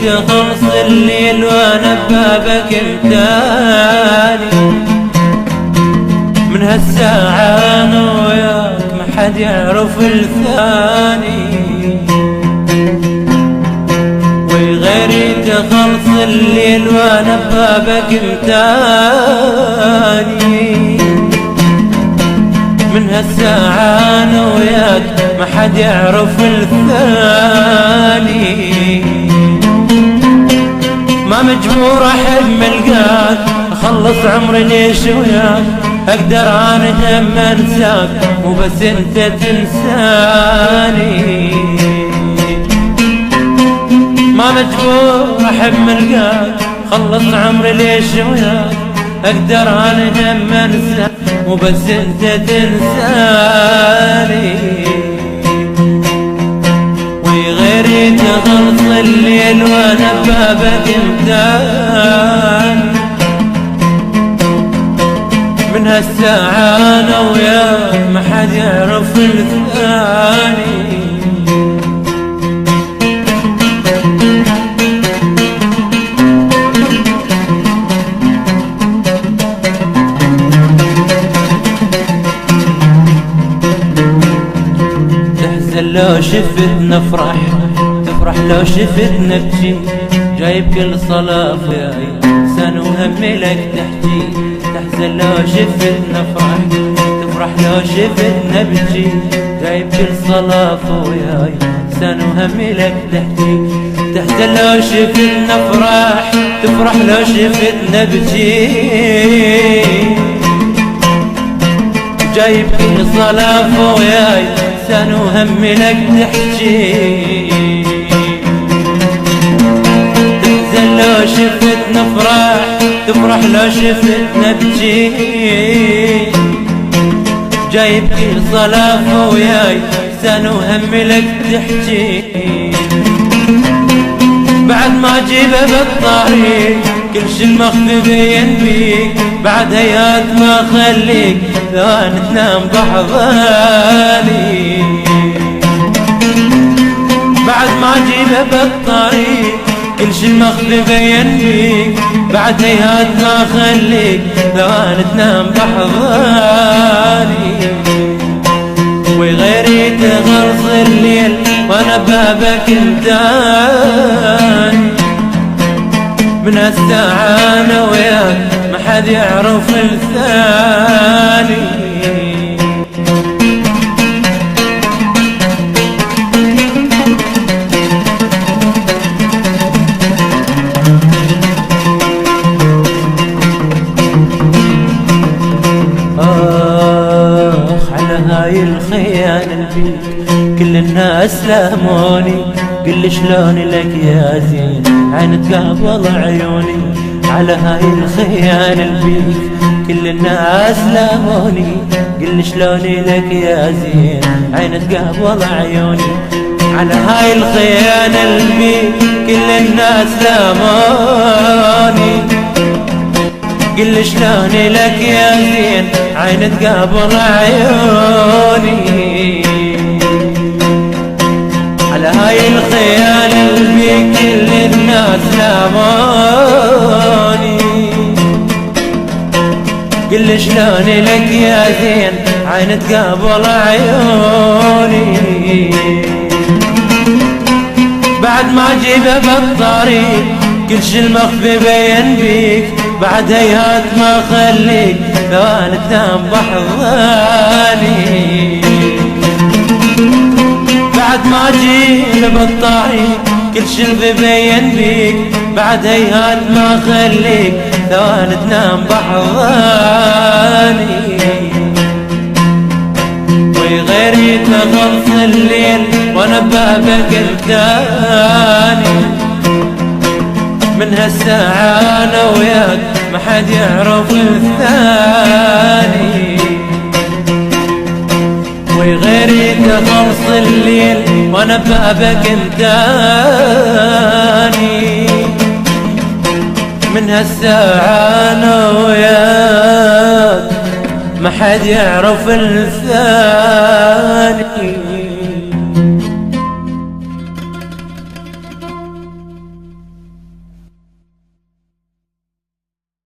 تخلص الليل وانا ببابك انتاني. من هالساعة انا وياك ما حد يعرف الثاني، وغيري تخلص الليل وانا ببابك انتاني. من هالساعة انا وياك ما حد يعرف الثاني. ما مجبور احب ملقاك اخلص عمري ليش وياك، اقدر انا هم انساك وبس انت تنساني. ما مجبور احب ملقاك خلص عمري ليش وياك، اقدر انا هم انساك وبس انت تنساني. وغيري تخلص الليل وانا ببابك انتاني. من هالساعة انا وياك ما حد يعرف الثاني. لو شفتنا افرح تفرح، لو شفتنا ابكي، جايب كل صلاة فياي سنة وهمي لك تحكي. تحزن لو شفتنا افرح تفرح، لو شفتنا ابكي، جايب كل صلاة فياي سنة وهمي لك تحكي. تحزن لو شفتنا افرح تفرح، لو شفتنا ابكي، جايب كل صلاة فياي سنة وهمي لك تحكي. تحزن لو شفتنا افرح تفرح، لو شفتنا ابكي، جايب كل صلاة وياي سنة وهمي لك تحكي. بعد ما اجيبه بالطريق كل شي المخفي بين بيك، بعد هيات ما خليك ثوان تنام بحضاني. بعد ما اجيبه بالطريق كل شي المخفي بين بيك، بعد هيات ما خليك ثوان تنام بحضاني. وغيري تخلص الليل وانا بابك انتاني. من هالساعة انا وياك ما حد يعرف الثاني. على هاي الخيانة البيك كل الناس لاموني، قل شلون لك يا زين عين تقابل عيوني. على هاي الخيانة البيك كل الناس لاموني، قل شلون لك يا زين عين تقابل عيوني. على هاي الخيانة البيك كل الناس لاموني، قل شلون لك يا زين عين تقابل عيوني. على هاي الخيانة البيك كل الناس لاموني، قل شلون لك يا زين عين تقابل عيوني. بعد ما اجيبه بالطريق كل شي المخفي بين بيك، بعد هيهات ما خليك ثوان تنام بحضاني. بعد ما اجيبه بالطريق كل شي مبين بيك، بعد هيهات ما خليك ثوان تنام بحضاني. وغيري تخلص الليل وانا بابك انتاني. من هالساعة انا وياك ما حد يعرف الثاني. وغيري تخلص الليل وانا بابك انتاني. من هالساعة انا وياك ما حد يعرف الثاني.